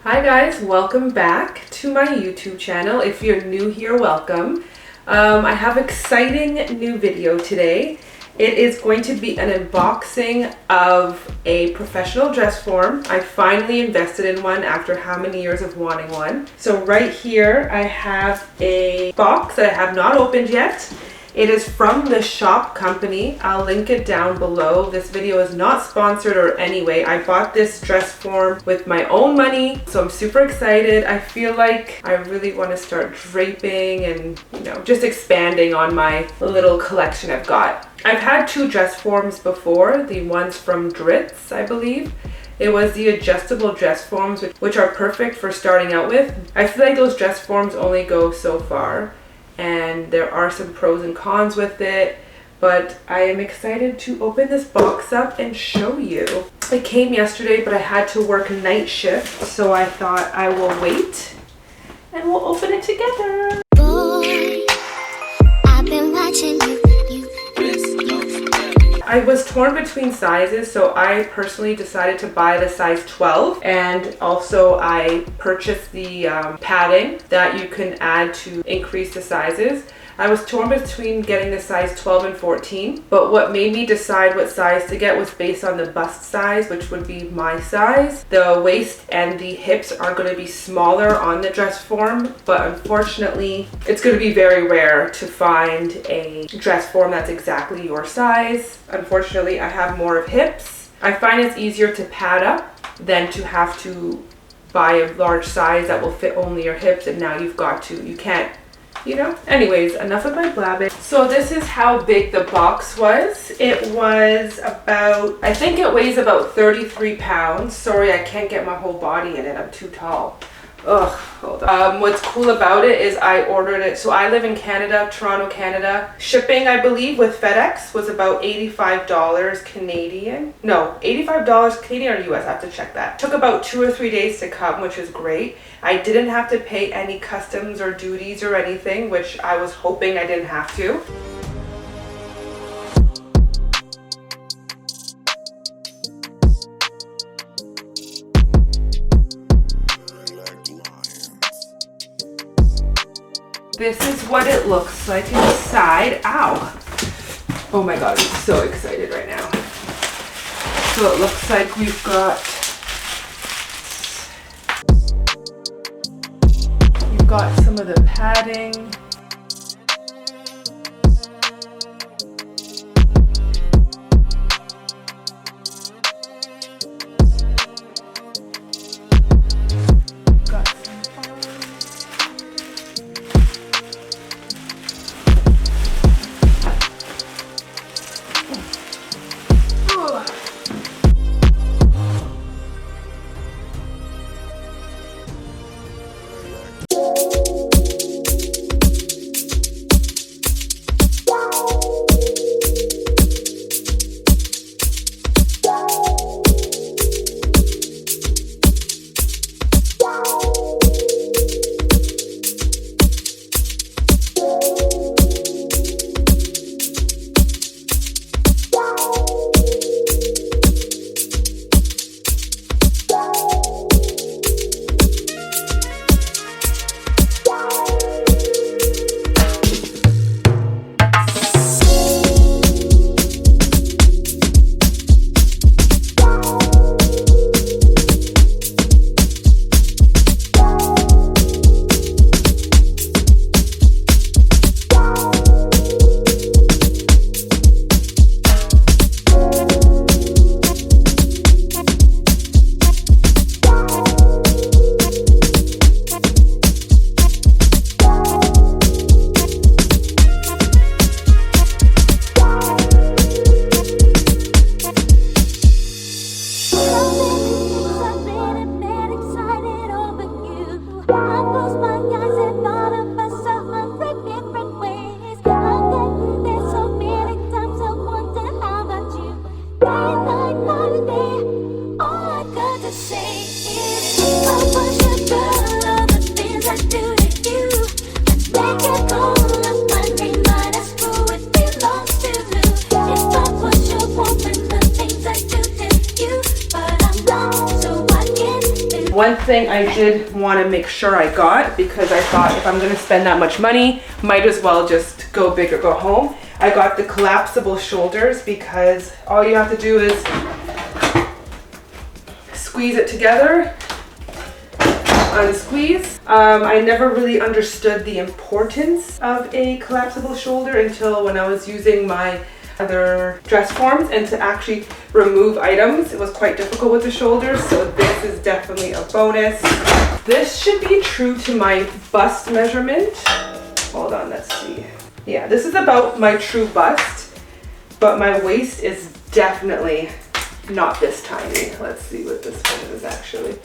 Hi guys, welcome back to my YouTube channel. If you're new here, welcome. I have an exciting new video today. It is going to be an unboxing of a professional dress form. I finally invested in one after how many years of wanting one. So right here I have a box that I have not opened yet. It is from the shop company. I'll link it down below. This video is not sponsored or anyway. I bought this dress form with my own money, so I'm super excited. I feel like I really want to start draping and, just expanding on my little collection I've got. I've had two dress forms before, the ones from Dritz, I believe. It was the adjustable dress forms, which are perfect for starting out with. I feel like those dress forms only go so far, and there are some pros and cons with it, but I am excited to open this box up and show you. It came yesterday, but I had to work night shift, so I thought I will wait and we'll open it together. Boy, I've been watching you. I was torn between sizes, so I personally decided to buy the size 12, and also I purchased the padding that you can add to increase the sizes. I was torn between getting the size 12 and 14, but what made me decide what size to get was based on the bust size, which would be my size. The waist and the hips are going to be smaller on the dress form, but unfortunately it's going to be very rare to find a dress form that's exactly your size. Unfortunately, I have more of hips. I find it's easier to pad up than to have to buy a large size that will fit only your hips, and now you can't. Anyways, enough of my blabbing. So this is how big the box was. It was about, I think it weighs about 33 pounds. Sorry, I can't get my whole body in it. I'm too tall. Ugh, hold on. What's cool about it is I ordered it. So I live in Canada, Toronto, Canada. Shipping, I believe, with FedEx was about $85 Canadian. No, $85 Canadian or US. I have to check that. Took about 2 or 3 days to come, which is great. I didn't have to pay any customs or duties or anything, which I was hoping I didn't have to. This is what it looks like inside. Ow! Oh my god, I'm so excited right now. So it looks like we've got some of the padding. one thing I did want to make sure I got, because I thought if I'm going to spend that much money, might as well just go big or go home. I got the collapsible shoulders because all you have to do is squeeze it together, unsqueeze. I never really understood the importance of a collapsible shoulder until when I was using my other dress forms, and to actually remove items, it was quite difficult with the shoulders, so this is definitely a bonus. This should be true to my bust measurement. Hold on, let's see. Yeah, this is about my true bust, but my waist is definitely not this tiny. Let's see what this one is actually.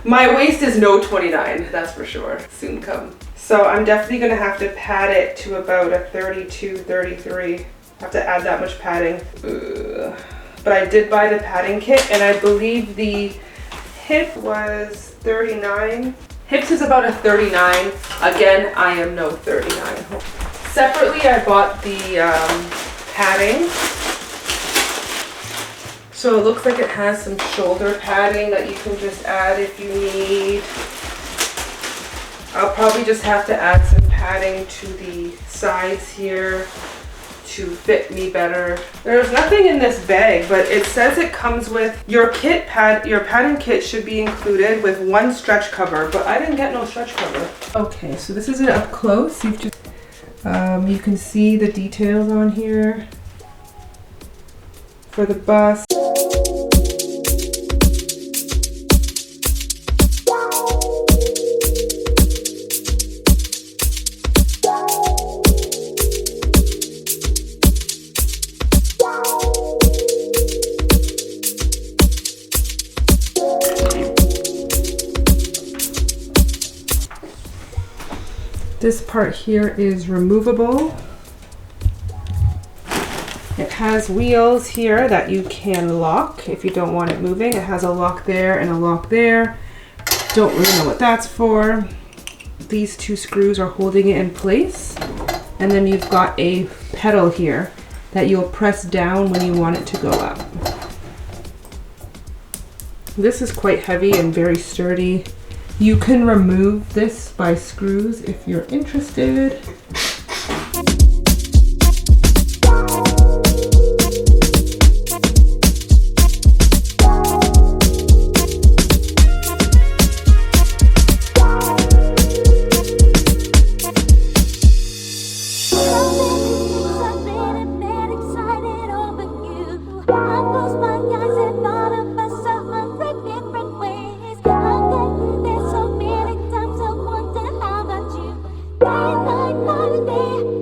My waist is no 29, that's for sure. Soon come. So I'm definitely gonna have to pad it to about a 32, 33. Have to add that much padding. Ugh. But I did buy the padding kit, and I believe the hip was 39. Hips is about a 39. Again, I am no 39. Separately, I bought the padding. So it looks like it has some shoulder padding that you can just add if you need. I'll probably just have to add some padding to the sides here to fit me better. There's nothing in this bag, but it says it comes with your padding kit should be included with one stretch cover, but I didn't get no stretch cover. Okay, so this is it up close. You can see the details on here for the bust. This part here is removable. It has wheels here that you can lock if you don't want it moving. It has a lock there and a lock there. Don't really know what that's for. These two screws are holding it in place. And then you've got a pedal here that you'll press down when you want it to go up. This is quite heavy and very sturdy. You can remove this by screws if you're interested. Night, night, night and day.